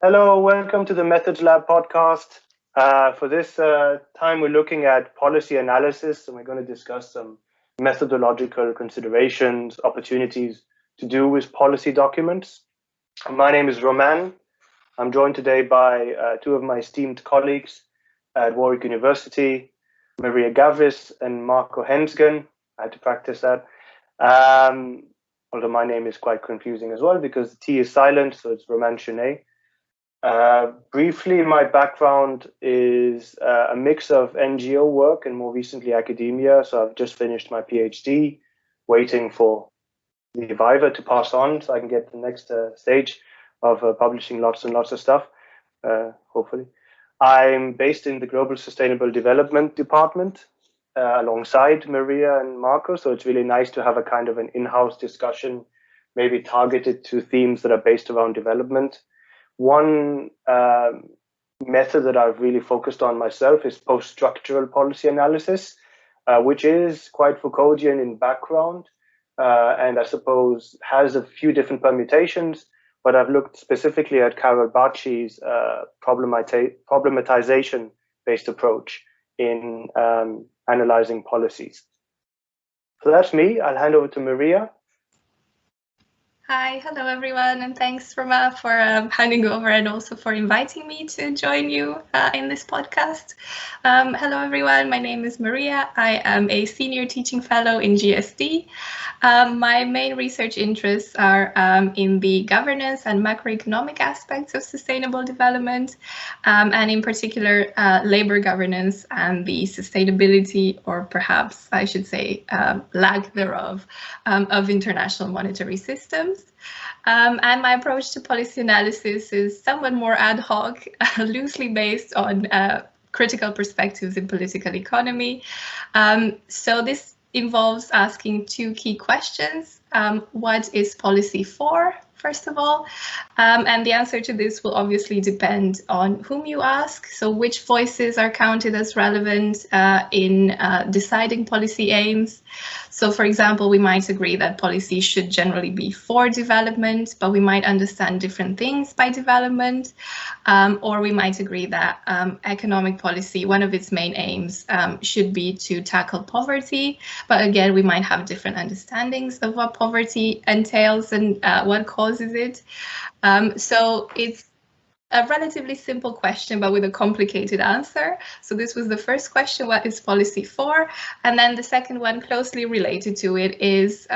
Hello, welcome to the Methods Lab podcast. For this time, we're looking at policy analysis, and we're going to discuss some methodological considerations, opportunities to do with policy documents. My name is Romain. I'm joined today by two of my esteemed colleagues at Warwick University, Maria Gavris and Marco Haenssgen. I had to practice that. Although my name is quite confusing as well because the T is silent, so it's Romain Chenet. Briefly, my background is a mix of NGO work and more recently academia. So I've just finished my PhD, waiting for the Viva to pass on so I can get to the next stage of publishing lots and lots of stuff, hopefully. I'm based in the Global Sustainable Development Department alongside Maria and Marco. So it's really nice to have a kind of an in-house discussion, maybe targeted to themes that are based around development. One method that I've really focused on myself is post-structural policy analysis, which is quite Foucauldian in background, and I suppose has a few different permutations, but I've looked specifically at Carol Bacci's problematization-based approach in analyzing policies. So that's me. I'll hand over to Maria. Hi, hello everyone, and thanks Roma for handing over and also for inviting me to join you in this podcast. Hello everyone, my name is Maria. I am a senior teaching fellow in GSD. My main research interests are in the governance and macroeconomic aspects of sustainable development, and in particular labor governance and the sustainability, or perhaps I should say lack thereof, of international monetary systems. And my approach to policy analysis is somewhat more ad hoc, loosely based on critical perspectives in political economy. So this involves asking two key questions. What is policy for, first of all? And the answer to this will obviously depend on whom you ask. So which voices are counted as relevant in deciding policy aims? So, for example, we might agree that policy should generally be for development, but we might understand different things by development. Or we might agree that economic policy, one of its main aims, should be to tackle poverty. But again, we might have different understandings of what poverty entails and what causes it. So it's a relatively simple question, but with a complicated answer. So this was the first question, what is policy for? And then the second one, closely related to it, is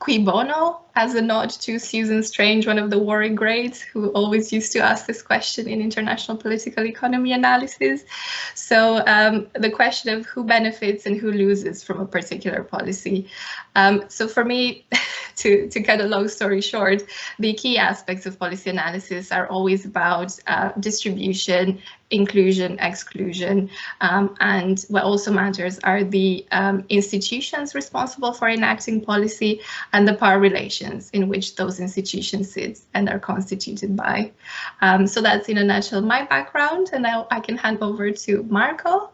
cui bono, as a nod to Susan Strange, one of the Warwick greats, who always used to ask this question in international political economy analysis. So the question of who benefits and who loses from a particular policy. So for me, to cut a long story short, the key aspects of policy analysis are always about distribution, inclusion, exclusion, and what also matters are the institutions responsible for enacting policy and the power relations in which those institutions sit and are constituted by. So that's in a nutshell my background, and now I can hand over to Marco.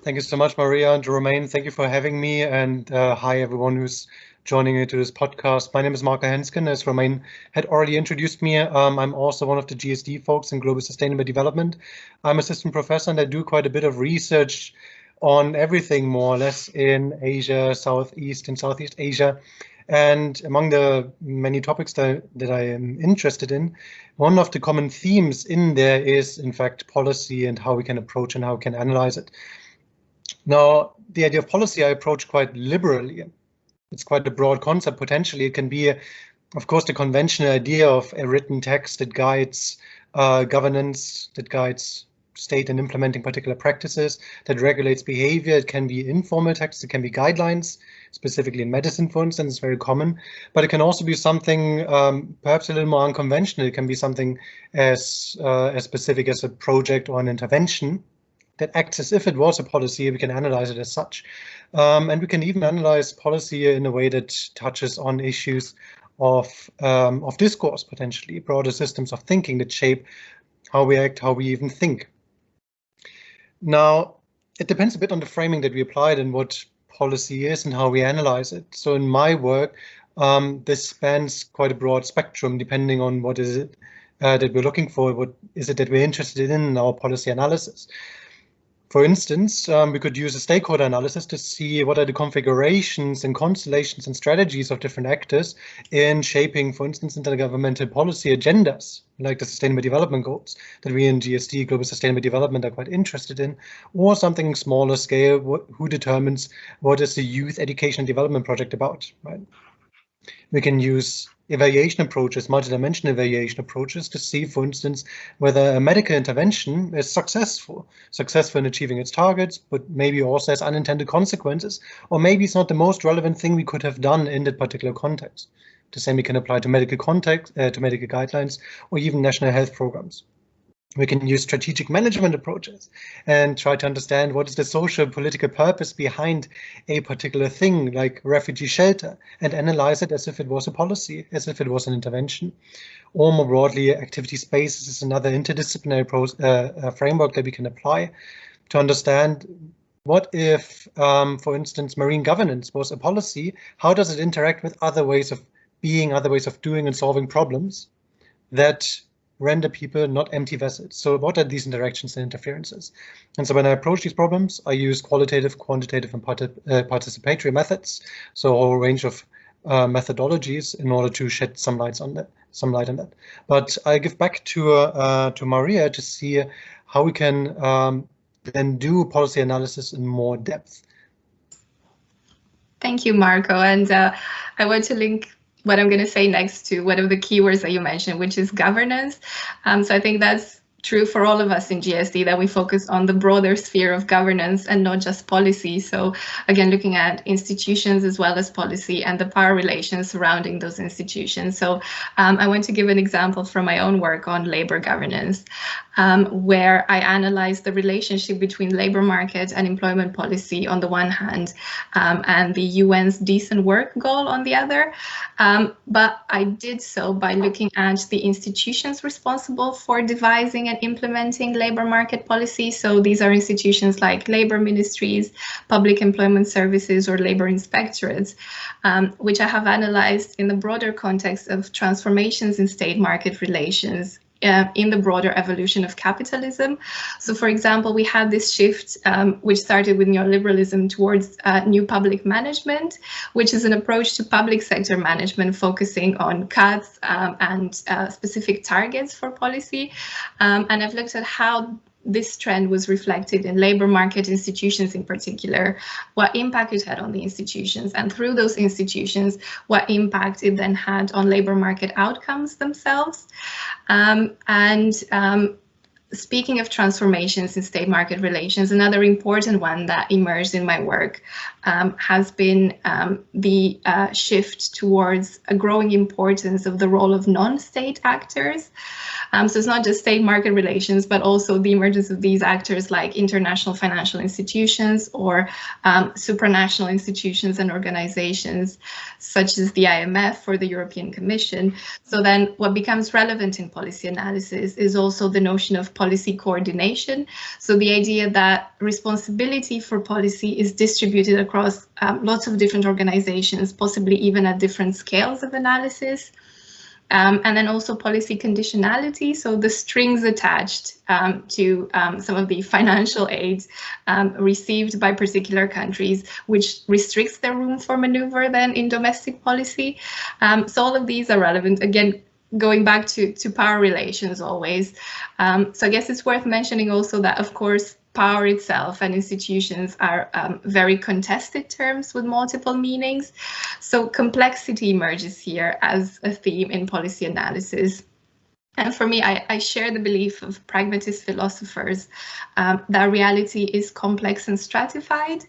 Thank you so much, Maria and Romain. Thank you for having me, and hi everyone who's joining into this podcast. My name is Marco Henskin. As Romain had already introduced me, I'm also one of the GSD folks in Global Sustainable Development. I'm assistant professor and I do quite a bit of research on everything more or less in Asia, Southeast and Southeast Asia. And among the many topics that I am interested in, one of the common themes in there is, in fact, policy and how we can approach and how we can analyze it. Now, the idea of policy I approach quite liberally. It's quite a broad concept. Potentially, it can be, of course, the conventional idea of a written text that guides governance, that guides state in implementing particular practices, that regulates behavior. It can be informal text, it can be guidelines, specifically in medicine, for instance, it's very common. But it can also be something perhaps a little more unconventional. It can be something as specific as a project or an intervention that acts as if it was a policy. We can analyze it as such. And we can even analyze policy in a way that touches on issues of discourse, potentially, broader systems of thinking that shape how we act, how we even think. Now, it depends a bit on the framing that we applied and what policy is and how we analyze it. So in my work, This spans quite a broad spectrum depending on what is it that we're looking for, what is it that we're interested in our policy analysis. For instance, we could use a stakeholder analysis to see what are the configurations and constellations and strategies of different actors in shaping, for instance, intergovernmental policy agendas, like the Sustainable Development Goals that we in GSD, Global Sustainable Development, are quite interested in, or something smaller scale, who determines what is the Youth Education and Development Project about, right? We can use evaluation approaches, multidimensional evaluation approaches to see, for instance, whether a medical intervention is successful in achieving its targets, but maybe also has unintended consequences, or maybe it's not the most relevant thing we could have done in that particular context. The same we can apply to medical context, to medical guidelines, or even national health programs. We can use strategic management approaches and try to understand what is the social political purpose behind a particular thing, like refugee shelter, and analyze it as if it was a policy, as if it was an intervention. Or more broadly, activity spaces is another interdisciplinary framework that we can apply to understand what if, for instance, marine governance was a policy, how does it interact with other ways of being, other ways of doing and solving problems that render people not empty vessels. So what are these interactions and interferences? And so when I approach these problems, I use qualitative, quantitative, and participatory methods. So a whole range of methodologies in order to shed some light on that. But I give back to Maria to see how we can then do policy analysis in more depth. Thank you, Marco. And I want to link what I'm going to say next to one of the keywords that you mentioned, which is governance. So I think that's true for all of us in GSD, that we focus on the broader sphere of governance and not just policy. So again, looking at institutions as well as policy and the power relations surrounding those institutions. So I want to give an example from my own work on labor governance, where I analyzed the relationship between labor market and employment policy on the one hand, and the UN's decent work goal on the other. But I did so by looking at the institutions responsible for devising and implementing labor market policy. So these are institutions like labor ministries, public employment services, or labor inspectorates, which I have analyzed in the broader context of transformations in state market relations in the broader evolution of capitalism. So for example, we had this shift which started with neoliberalism towards new public management, which is an approach to public sector management focusing on cuts and specific targets for policy. And I've looked at how this trend was reflected in labor market institutions in particular, what impact it had on the institutions, and through those institutions, what impact it then had on labor market outcomes themselves. Speaking of transformations in state market relations, another important one that emerged in my work has been the shift towards a growing importance of the role of non-state actors. So it's not just state market relations, but also the emergence of these actors like international financial institutions or supranational institutions and organizations such as the IMF or the European Commission. So then what becomes relevant in policy analysis is also the notion of policy coordination. So the idea that responsibility for policy is distributed across lots of different organizations, possibly even at different scales of analysis. And then also policy conditionality, so the strings attached to some of the financial aid received by particular countries, which restricts their room for maneuver then in domestic policy. So all of these are relevant, again, going back to power relations always. So I guess it's worth mentioning also that, of course, power itself and institutions are very contested terms with multiple meanings. So complexity emerges here as a theme in policy analysis. And for me, I share the belief of pragmatist philosophers that reality is complex and stratified,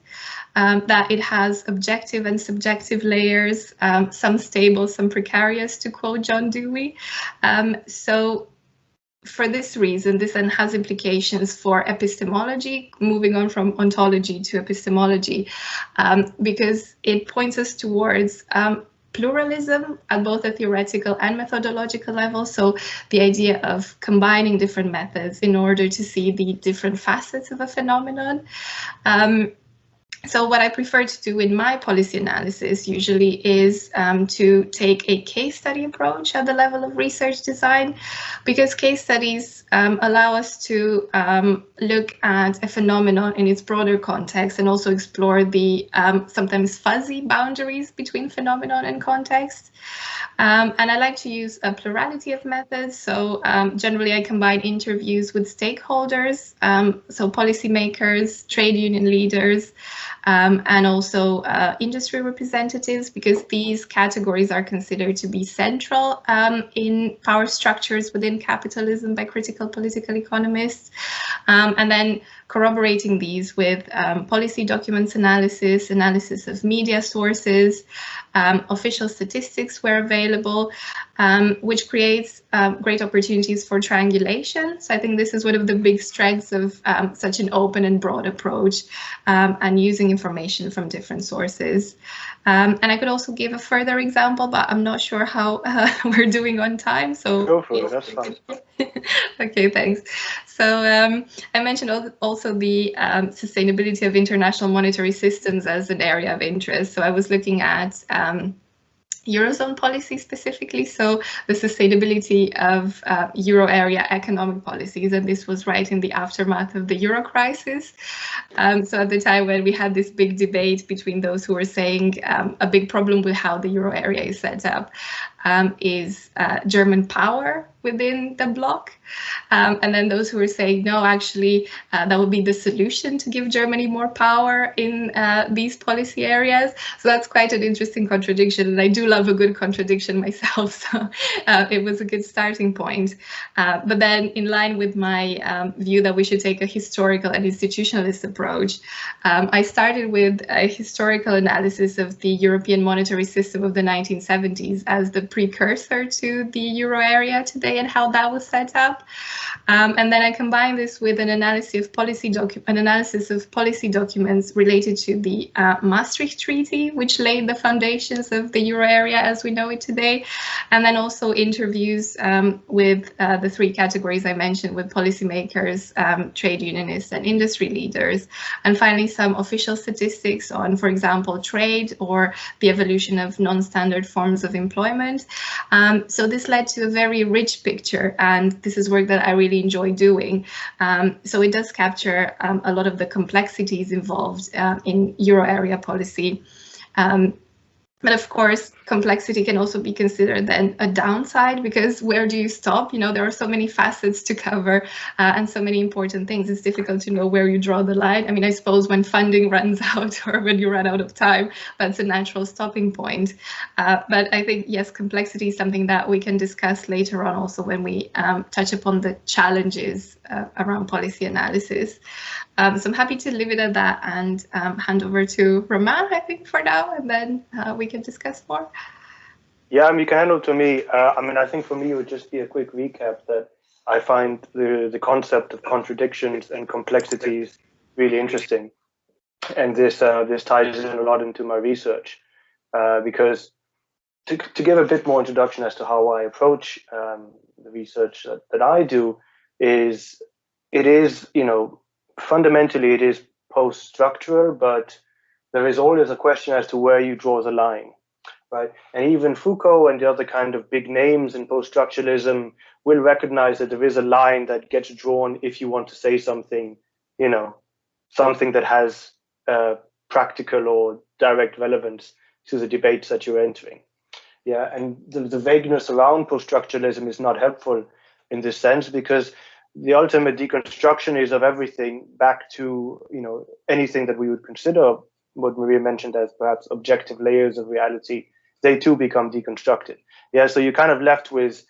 that it has objective and subjective layers, some stable, some precarious, to quote John Dewey. So for this reason, this then has implications for epistemology, moving on from ontology to epistemology, because it points us towards pluralism at both a theoretical and methodological level. So the idea of combining different methods in order to see the different facets of a phenomenon. So what I prefer to do in my policy analysis usually is to take a case study approach at the level of research design, because case studies allow us to look at a phenomenon in its broader context and also explore the sometimes fuzzy boundaries between phenomenon and context. And I like to use a plurality of methods. So generally I combine interviews with stakeholders, so policymakers, trade union leaders, and also industry representatives, because these categories are considered to be central in power structures within capitalism by critical political economists. And then corroborating these with policy documents analysis, analysis of media sources, official statistics where available, which creates great opportunities for triangulation. So I think this is one of the big strengths of such an open and broad approach, and using information from different sources. And I could also give a further example, but I'm not sure how we're doing on time. So go for it, that's fine. Okay, thanks. So I mentioned also the sustainability of international monetary systems as an area of interest. So I was looking at Eurozone policy specifically, so the sustainability of Euro area economic policies, and this was right in the aftermath of the Euro crisis. So at the time when we had this big debate between those who were saying a big problem with how the Euro area is set up is German power within the bloc. And then those who were saying, no, actually, that would be the solution to give Germany more power in these policy areas. So that's quite an interesting contradiction. And I do love a good contradiction myself. So it was a good starting point. But then in line with my view that we should take a historical and institutionalist approach, I started with a historical analysis of the European monetary system of the 1970s as the precursor to the Euro area today and how that was set up. And then I combined this with an analysis of policy documents related to the Maastricht Treaty, which laid the foundations of the Euro area as we know it today. And then also interviews with the three categories I mentioned, with policymakers, trade unionists, and industry leaders. And finally, some official statistics on, for example, trade or the evolution of non-standard forms of employment. So this led to a very rich picture, and this is work that I really enjoy doing. So it does capture a lot of the complexities involved in Euro area policy. But of course, complexity can also be considered then a downside, because where do you stop? You know, there are so many facets to cover and so many important things. It's difficult to know where you draw the line. I mean, I suppose when funding runs out or when you run out of time, that's a natural stopping point. But I think, yes, complexity is something that we can discuss later on also when we touch upon the challenges around policy analysis. So I'm happy to leave it at that and hand over to Romain, I think, for now, and then we can discuss more. Yeah, you can hand over to me. I think for me it would just be a quick recap that I find the concept of contradictions and complexities really interesting, and this ties in a lot into my research because to give a bit more introduction as to how I approach the research that I do is fundamentally it is post-structural, but there is always a question as to where you draw the line, right? And even Foucault and the other kind of big names in post-structuralism will recognize that there is a line that gets drawn if you want to say something, something that has practical or direct relevance to the debates that you're entering. Yeah, and the vagueness around post-structuralism is not helpful in this sense, because the ultimate deconstruction is of everything back to anything that we would consider what Maria mentioned as perhaps objective layers of reality. They too become deconstructed. Yeah, so you're kind of left with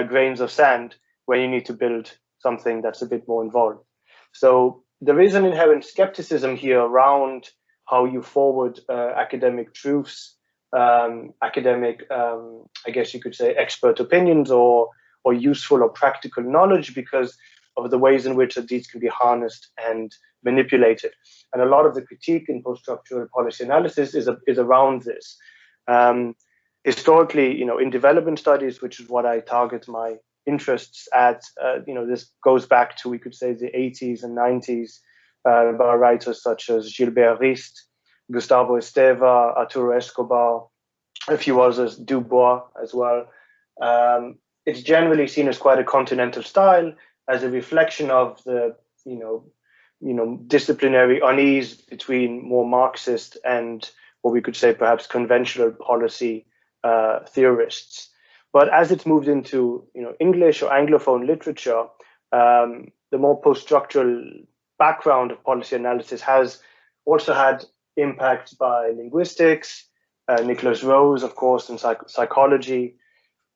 grains of sand when you need to build something that's a bit more involved. So there is an inherent skepticism here around how you forward academic truths, academic, I guess you could say, expert opinions or useful or practical knowledge, because of the ways in which these can be harnessed and manipulated. And a lot of the critique in post-structural policy analysis is around this. Historically, in development studies, which is what I target my interests at, this goes back to, we could say, the 80s and 90s by writers such as Gilbert Rist Gustavo Esteva, Arturo Escobar, a few others, Dubois as well. It's generally seen as quite a continental style, as a reflection of the disciplinary unease between more Marxist and what we could say perhaps conventional policy theorists. But as it's moved into English or Anglophone literature, the more post-structural background of policy analysis has also had impacts by linguistics, Nicholas Rose, of course, in psychology.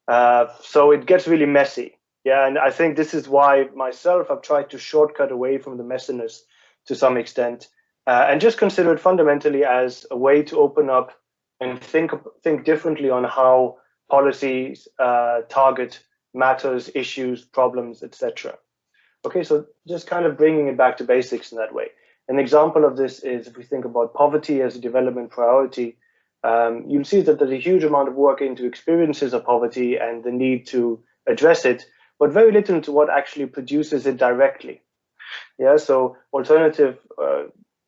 So it gets really messy. Yeah, and I think this is why myself I've tried to shortcut away from the messiness to some extent, and just consider it fundamentally as a way to open up and think differently on how policies target matters, issues, problems, etc. Okay, so just kind of bringing it back to basics in that way. An example of this is if we think about poverty as a development priority, you'll see that there's a huge amount of work into experiences of poverty and the need to address it, but very little into what actually produces it directly. Yeah, so alternative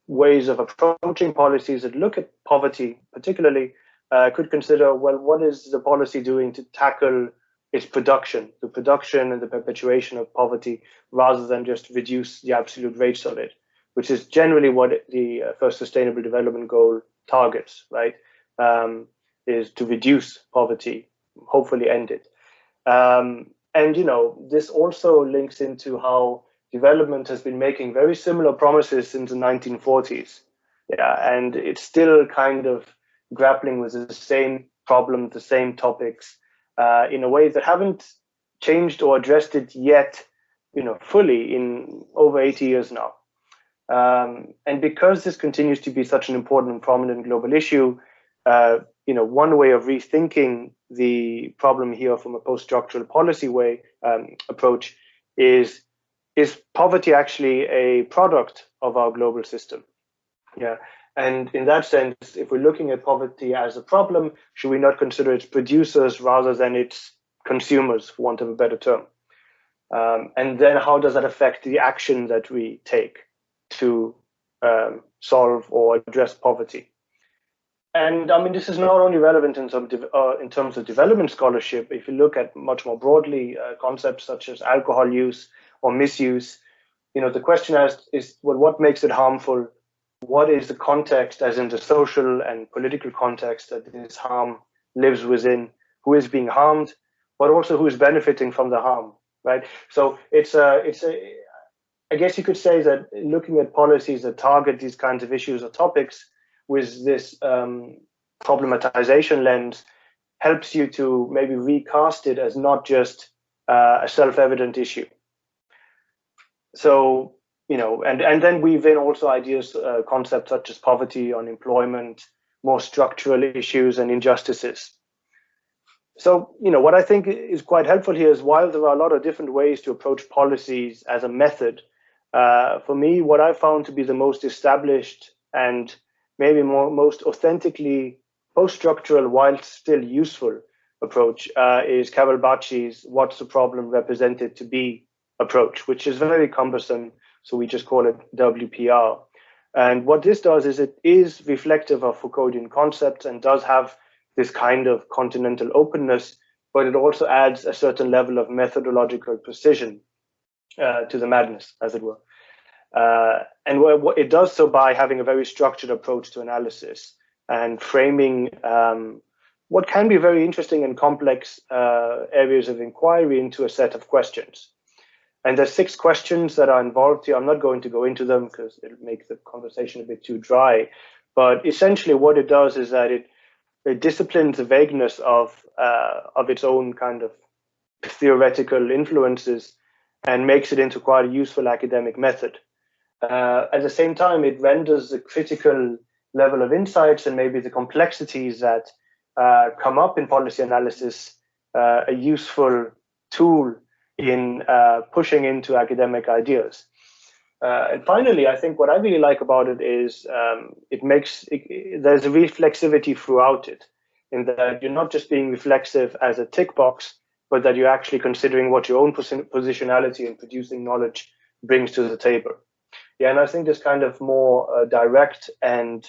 ways of approaching policies that look at poverty particularly could consider, well, what is the policy doing to tackle its production, the production and the perpetuation of poverty, rather than just reduce the absolute rates of it, which is generally what the first Sustainable Development Goal targets, right? Is to reduce poverty, hopefully end it. And this also links into how development has been making very similar promises since the 1940s. Yeah, and it's still kind of grappling with the same problems, the same topics, in a way that haven't changed or addressed it yet, fully in over 80 years now. And because this continues to be such an important and prominent global issue, one way of rethinking the problem here from a post-structural policy way approach is poverty actually a product of our global system? Yeah. And in that sense, if we're looking at poverty as a problem, should we not consider its producers rather than its consumers, for want of a better term? And then how does that affect the action that we take to solve or address poverty? And I mean, this is not only relevant in terms of development scholarship. If you look at much more broadly concepts such as alcohol use or misuse, the question is, well, what makes it harmful? What is the context, as in the social and political context that this harm lives within? Who is being harmed, but also who is benefiting from the harm, right? So I guess you could say that looking at policies that target these kinds of issues or topics with this problematization lens helps you to maybe recast it as not just a self-evident issue. So, and then weave in also ideas, concepts such as poverty, unemployment, more structural issues and injustices. So, what I think is quite helpful here is while there are a lot of different ways to approach policies as a method, for me, what I found to be the most established and maybe most authentically post-structural while still useful approach is Carol Bacci's "What's the Problem Represented to Be" approach, which is very cumbersome, so we just call it WPR. And what this does is it is reflective of Foucauldian concepts and does have this kind of continental openness, but it also adds a certain level of methodological precision to the madness, as it were. And it does so by having a very structured approach to analysis and framing what can be very interesting and complex areas of inquiry into a set of questions. And there's 6 questions that are involved here. I'm not going to go into them because it'll make the conversation a bit too dry. But essentially what it does is that it disciplines the vagueness of its own kind of theoretical influences and makes it into quite a useful academic method. At the same time, it renders the critical level of insights and maybe the complexities that come up in policy analysis a useful tool in pushing into academic ideas. And finally, I think what I really like about it is there's a reflexivity throughout it, in that you're not just being reflexive as a tick box, but that you're actually considering what your own positionality in producing knowledge brings to the table. Yeah, and I think this kind of more direct and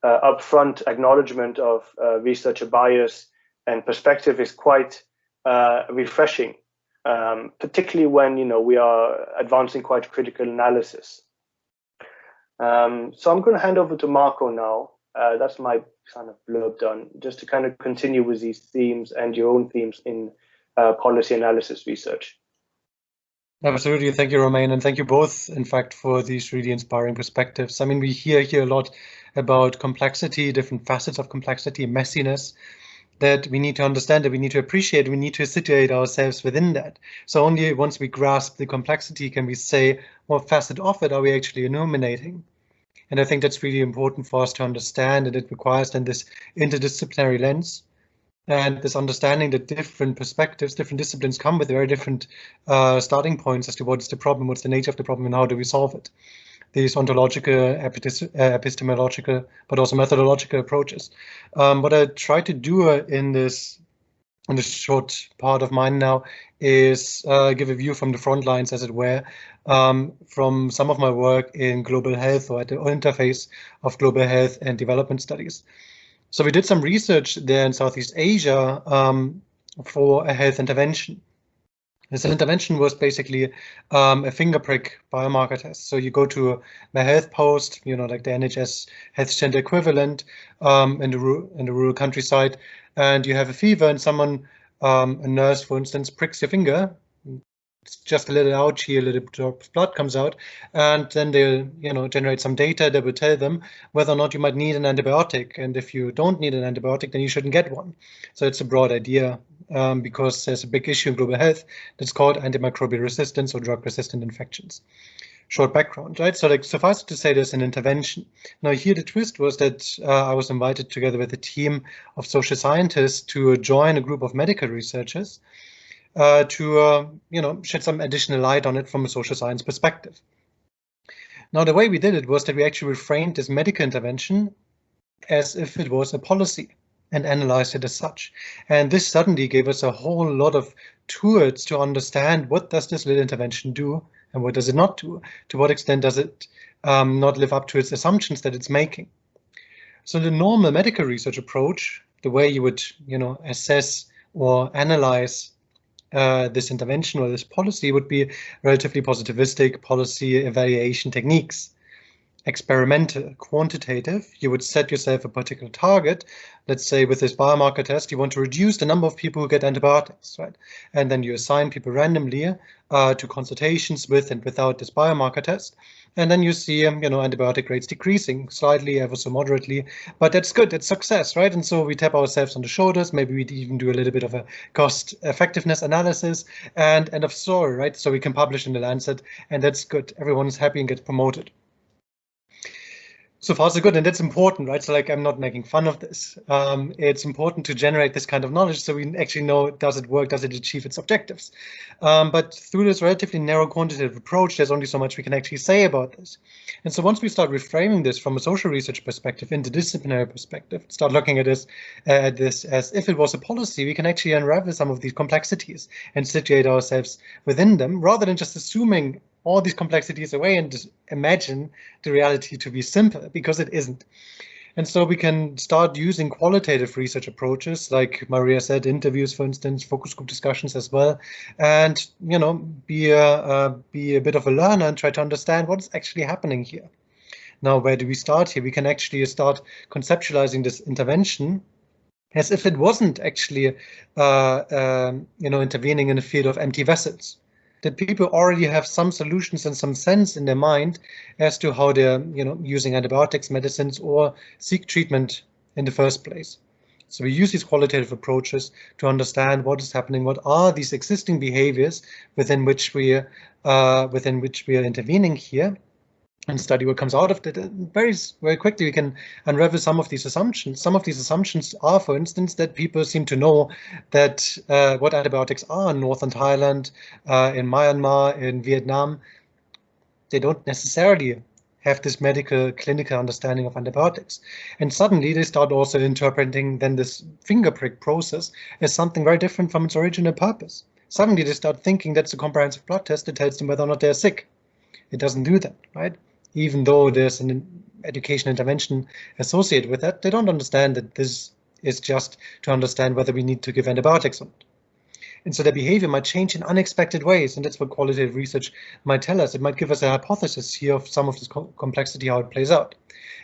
upfront acknowledgement of researcher bias and perspective is quite refreshing, particularly when we are advancing quite critical analysis. So I'm going to hand over to Marco now. That's my kind of blurb done, just to kind of continue with these themes and your own themes in policy analysis research. Absolutely. Thank you, Romain, and thank you both, in fact, for these really inspiring perspectives. I mean, we hear here a lot about complexity, different facets of complexity, messiness, that we need to understand, that we need to appreciate, we need to situate ourselves within that. So only once we grasp the complexity can we say what facet of it are we actually illuminating. And I think that's really important for us to understand, and it requires then this interdisciplinary lens and this understanding that different perspectives, different disciplines come with very different starting points as to what is the problem, what's the nature of the problem, and how do we solve it. These ontological, epistemological, but also methodological approaches. What I try to do in this short part of mine now is give a view from the front lines, as it were, from some of my work in global health, or at the interface of global health and development studies. So we did some research there in Southeast Asia for a health intervention. This intervention was basically a finger prick biomarker test. So you go to the health post, like the NHS Haenssgen equivalent in the rural countryside, and you have a fever, and someone, a nurse, for instance, pricks your finger. It's just a little ouch here, a little drop of blood comes out, and then they'll generate some data that will tell them whether or not you might need an antibiotic. And if you don't need an antibiotic, then you shouldn't get one. So it's a broad idea because there's a big issue in global health that's called antimicrobial resistance or drug-resistant infections. Short background, right? So suffice it to say there's an intervention. Now here the twist was that I was invited together with a team of social scientists to join a group of medical researchers to shed some additional light on it from a social science perspective. Now, the way we did it was that we actually reframed this medical intervention as if it was a policy and analyzed it as such. And this suddenly gave us a whole lot of tools to understand what does this little intervention do and what does it not do? To what extent does it not live up to its assumptions that it's making? So the normal medical research approach, the way you would assess or analyze this intervention or this policy, would be relatively positivistic policy evaluation techniques. Experimental, quantitative, you would set yourself a particular target. Let's say with this biomarker test, you want to reduce the number of people who get antibiotics, right? And then you assign people randomly to consultations with and without this biomarker test. And then you see, antibiotic rates decreasing slightly, ever so moderately, but that's good, that's success, right? And so we tap ourselves on the shoulders, maybe we even do a little bit of a cost effectiveness analysis, and end of story, right? So we can publish in the Lancet, and that's good. Everyone is happy and gets promoted. So far, so good, and that's important, right? So I'm not making fun of this. It's important to generate this kind of knowledge so we actually know, does it work, does it achieve its objectives? But through this relatively narrow quantitative approach, there's only so much we can actually say about this. And so once we start reframing this from a social research perspective, interdisciplinary perspective, start looking at this as if it was a policy, we can actually unravel some of these complexities and situate ourselves within them, rather than just assuming all these complexities away and just imagine the reality to be simple, because it isn't. And so we can start using qualitative research approaches, like Maria said, interviews, for instance, focus group discussions as well, and be a bit of a learner and try to understand what is actually happening here. Now, where do we start here? We can actually start conceptualizing this intervention as if it wasn't actually intervening in a field of empty vessels. That people already have some solutions and some sense in their mind as to how they're, using antibiotics, medicines, or seek treatment in the first place. So we use these qualitative approaches to understand what is happening, what are these existing behaviors within which we are intervening here, and study what comes out of it. Very, very quickly we can unravel some of these assumptions. Some of these assumptions are, for instance, that people seem to know that what antibiotics are in northern Thailand, in Myanmar, in Vietnam. They don't necessarily have this medical, clinical understanding of antibiotics. And suddenly they start also interpreting then this finger prick process as something very different from its original purpose. Suddenly they start thinking that's a comprehensive blood test that tells them whether or not they're sick. It doesn't do that, right? Even though there's an education intervention associated with that, they don't understand that this is just to understand whether we need to give antibiotics or not. And so their behavior might change in unexpected ways, and that's what qualitative research might tell us. It might give us a hypothesis here of some of this complexity, how it plays out.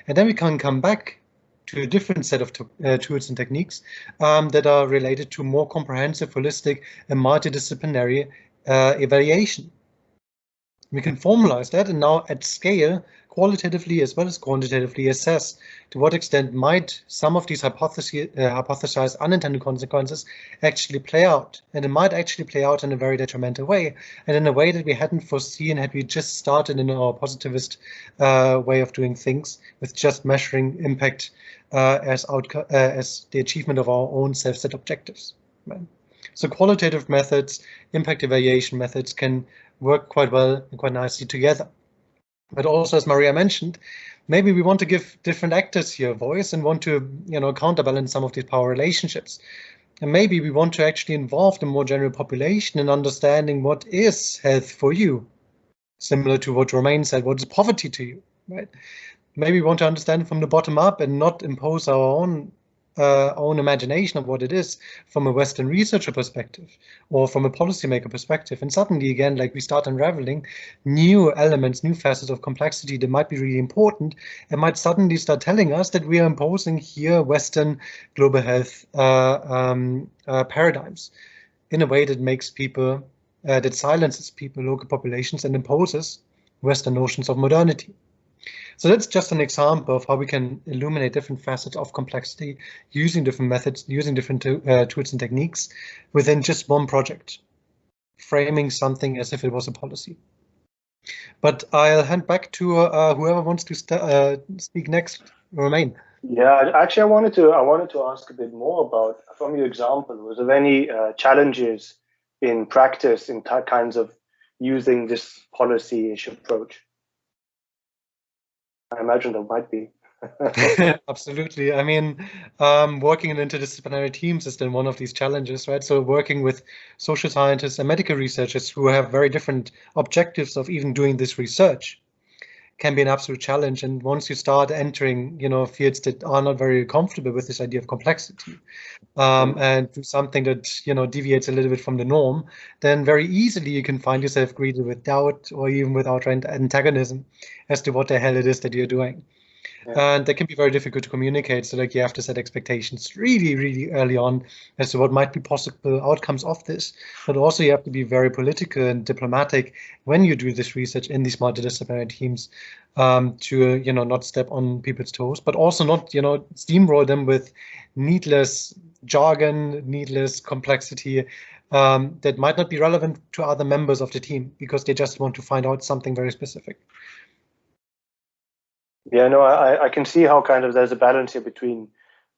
And then we can come back to a different set of tools and techniques that are related to more comprehensive, holistic, and multidisciplinary evaluation. We can formalize that and now at scale, qualitatively as well as quantitatively assess to what extent might some of these hypothesized unintended consequences actually play out. And it might actually play out in a very detrimental way, and in a way that we hadn't foreseen had we just started in our positivist way of doing things, with just measuring impact as the achievement of our own self-set objectives. Right? So qualitative methods, impact evaluation methods can work quite well and quite nicely together. But also, as Maria mentioned, maybe we want to give different actors here a voice and want to, counterbalance some of these power relationships. And maybe we want to actually involve the more general population in understanding what is health for you, similar to what Romain said, what is poverty to you, right? Maybe we want to understand it from the bottom up and not impose our own imagination of what it is from a Western researcher perspective or from a policymaker perspective. And suddenly, again, like we start unraveling new elements, new facets of complexity that might be really important and might suddenly start telling us that we are imposing here Western global health paradigms in a way that makes people, that silences people, local populations, and imposes Western notions of modernity. So that's just an example of how we can illuminate different facets of complexity using different methods, using different tools and techniques within just one project, framing something as if it was a policy. But I'll hand back to whoever wants to speak next. Romain. Yeah, actually, I wanted to ask a bit more about, from your example, was there any challenges in practice in kinds of using this policy-ish approach? I imagine there might be. Absolutely. I mean, working in interdisciplinary teams is then one of these challenges, right? So working with social scientists and medical researchers who have very different objectives of even doing this research can be an absolute challenge. And once you start entering, fields that are not very comfortable with this idea of complexity, and do something that, deviates a little bit from the norm, then very easily you can find yourself greeted with doubt or even with outright antagonism as to what the hell it is that you're doing. Yeah. And that can be very difficult to communicate. So like you have to set expectations really, really early on as to what might be possible outcomes of this. But also you have to be very political and diplomatic when you do this research in these multidisciplinary teams, to, not step on people's toes, but also not, steamroll them with needless jargon, needless complexity that might not be relevant to other members of the team because they just want to find out something very specific. Yeah, no, I can see how kind of there's a balance here between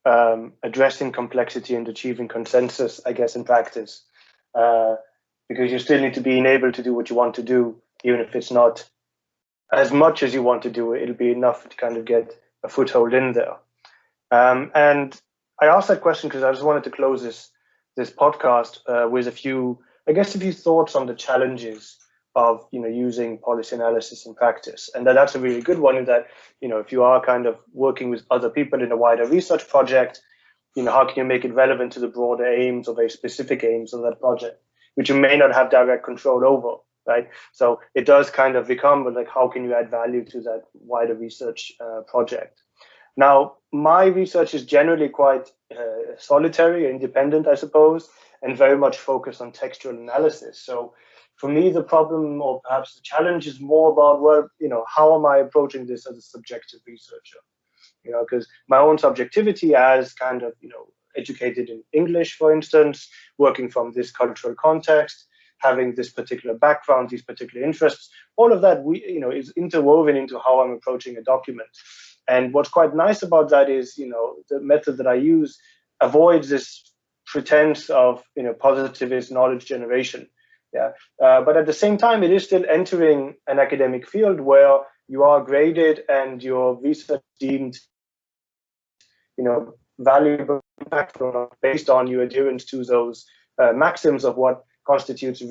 addressing complexity and achieving consensus, I guess, in practice, because you still need to be able to do what you want to do, even if it's not as much as you want to do it. It'll be enough to kind of get a foothold in there. And I asked that question because I just wanted to close this podcast with a few thoughts on the challenges of using policy analysis in practice. And that's a really good one, in that if you are kind of working with other people in a wider research project, how can you make it relevant to the broader aims or very specific aims of that project, which you may not have direct control over, right? So it does kind of become like, how can you add value to that wider research project? Now, my research is generally quite solitary, independent, I suppose, and very much focused on textual analysis. So for me, the problem, or perhaps the challenge, is more about, well, how am I approaching this as a subjective researcher? Because my own subjectivity as kind of, educated in English, for instance, working from this cultural context, having this particular background, these particular interests, all of that, is interwoven into how I'm approaching a document. And what's quite nice about that is, the method that I use avoids this pretense of, positivist knowledge generation. Yeah, but at the same time, it is still entering an academic field where you are graded and your research deemed, valuable, impactful, based on your adherence to those maxims of what constitutes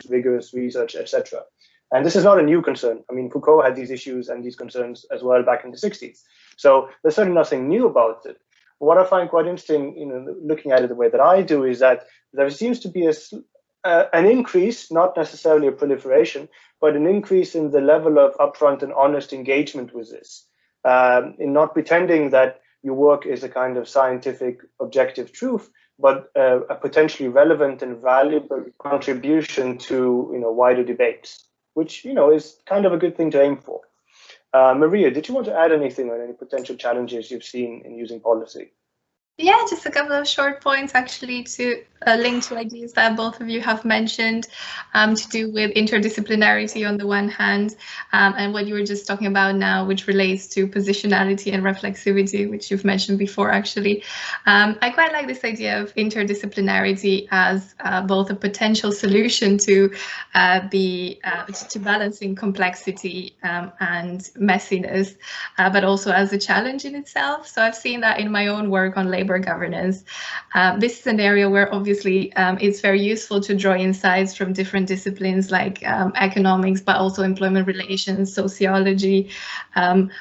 rigorous research, etc. And this is not a new concern. I mean, Foucault had these issues and these concerns as well back in the 60s. So there's certainly nothing new about it. What I find quite interesting, looking at it the way that I do, is that there seems to be an increase, not necessarily a proliferation, but an increase in the level of upfront and honest engagement with this, in not pretending that your work is a kind of scientific objective truth, but a potentially relevant and valuable contribution to wider debates, which is kind of a good thing to aim for. Maria, did you want to add anything on any potential challenges you've seen in using policy? Yeah, just a couple of short points actually to link to ideas that both of you have mentioned, to do with interdisciplinarity on the one hand, and what you were just talking about now, which relates to positionality and reflexivity, which you've mentioned before actually. I quite like this idea of interdisciplinarity as both a potential solution to balancing complexity and messiness, but also as a challenge in itself. So I've seen that in my own work on labor governance. This is an area where obviously it's very useful to draw insights from different disciplines like economics, but also employment relations, sociology,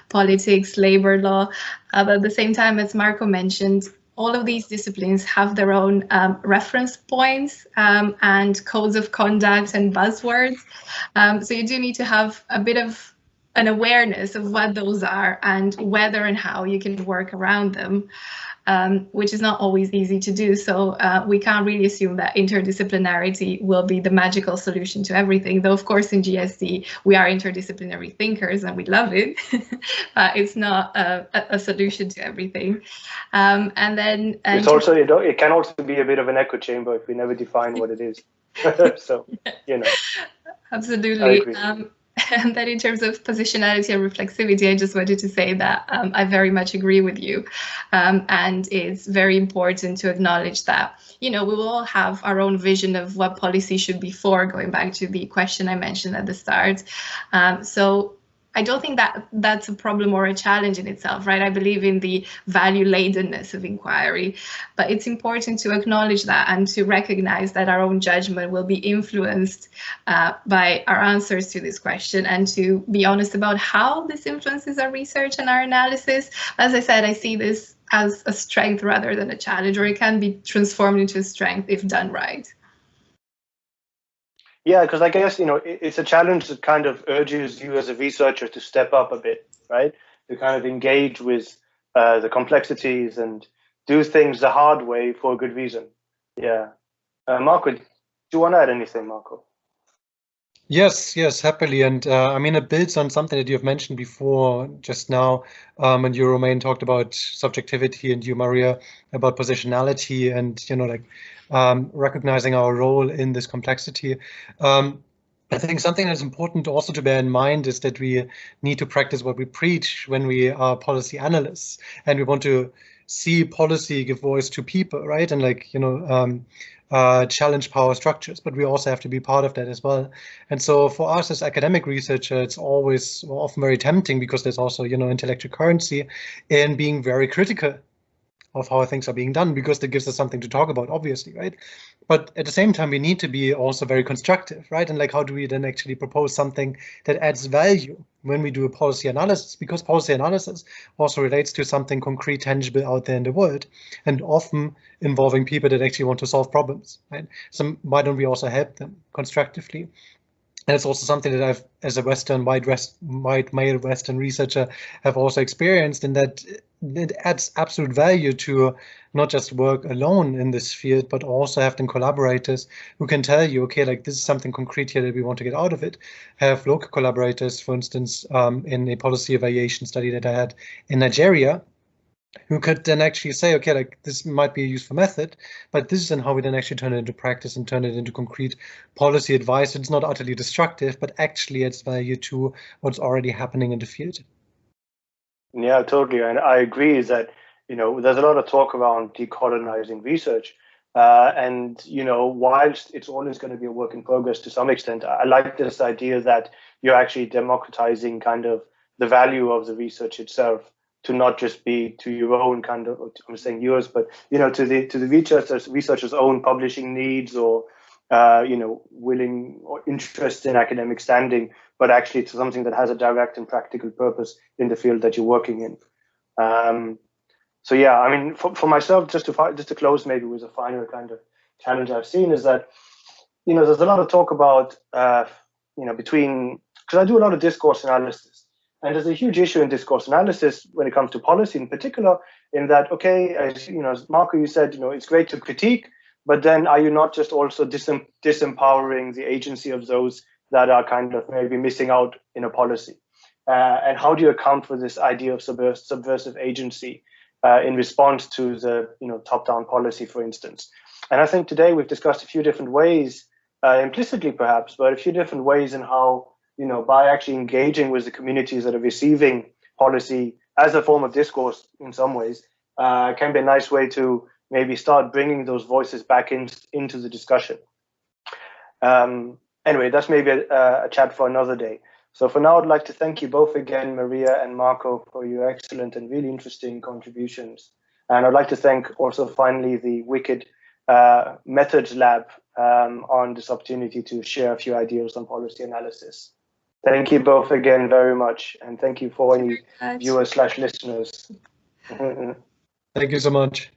politics, labor law. But at the same time, as Marco mentioned, all of these disciplines have their own reference points and codes of conduct and buzzwords. So you do need to have a bit of an awareness of what those are and whether and how you can work around them. Which is not always easy to do. So we can't really assume that interdisciplinarity will be the magical solution to everything, though of course in GSD we are interdisciplinary thinkers and we love it, but it's not a solution to everything. And then it's also, it can also be a bit of an echo chamber if we never define what it is. So, Absolutely. I agree. And then in terms of positionality and reflexivity, I just wanted to say that I very much agree with you. And it's very important to acknowledge that, we will all have our own vision of what policy should be for, going back to the question I mentioned at the start. So I don't think that that's a problem or a challenge in itself, right? I believe in the value-ladenness of inquiry, but it's important to acknowledge that and to recognize that our own judgment will be influenced by our answers to this question, and to be honest about how this influences our research and our analysis. As I said, I see this as a strength rather than a challenge, or it can be transformed into a strength if done right. Yeah, because I guess, it's a challenge that kind of urges you as a researcher to step up a bit, right? To kind of engage with the complexities and do things the hard way for a good reason. Yeah. Marco, do you want to add anything, Marco? Yes, happily. And I mean, it builds on something that you've mentioned before just now. And you, Romain, talked about subjectivity, and you, Maria, about positionality and, recognizing our role in this complexity. I think something that's important also to bear in mind is that we need to practice what we preach when we are policy analysts, and we want to see policy give voice to people, right? And challenge power structures, but we also have to be part of that as well. And so for us as academic researchers, it's always often very tempting, because there's also, intellectual currency in being very critical of how things are being done, because that gives us something to talk about, obviously, right? But at the same time, we need to be also very constructive, right? And how do we then actually propose something that adds value when we do a policy analysis? Because policy analysis also relates to something concrete, tangible out there in the world, and often involving people that actually want to solve problems, right? So why don't we also help them constructively? And it's also something that I've, as a white male Western researcher, have also experienced, in that it adds absolute value to not just work alone in this field, but also having collaborators who can tell you, okay, this is something concrete here that we want to get out of it. Have local collaborators, for instance, in a policy evaluation study that I had in Nigeria, who could then actually say, okay, this might be a useful method, but this is then how we then actually turn it into practice and turn it into concrete policy advice. It's not utterly destructive, but actually adds value to what's already happening in the field. Yeah, totally. And I agree is that, there's a lot of talk around decolonizing research. And, whilst it's always going to be a work in progress to some extent, I like this idea that you're actually democratizing kind of the value of the research itself, to not just be to your own kind of, I'm saying yours, but to the researchers' own publishing needs, or willing or interest in academic standing, but actually it's something that has a direct and practical purpose in the field that you're working in. So yeah, I mean, for myself, just to close maybe with a final kind of challenge I've seen is that, there's a lot of talk about, because I do a lot of discourse analysis, and there's a huge issue in discourse analysis when it comes to policy in particular, in that, okay, as Marco, you said, it's great to critique, but then are you not just also disempowering the agency of those that are kind of maybe missing out in a policy? And how do you account for this idea of subversive agency in response to the top-down policy, for instance? And I think today we've discussed a few different ways, implicitly perhaps, but a few different ways in how, by actually engaging with the communities that are receiving policy as a form of discourse in some ways, can be a nice way to maybe start bringing those voices back into the discussion. Anyway, that's maybe a chat for another day. So for now, I'd like to thank you both again, Maria and Marco, for your excellent and really interesting contributions. And I'd like to thank also finally the Wicked Methods Lab on this opportunity to share a few ideas on policy analysis. Thank you both again very much. And thank you for any viewers/listeners. Thank you so much.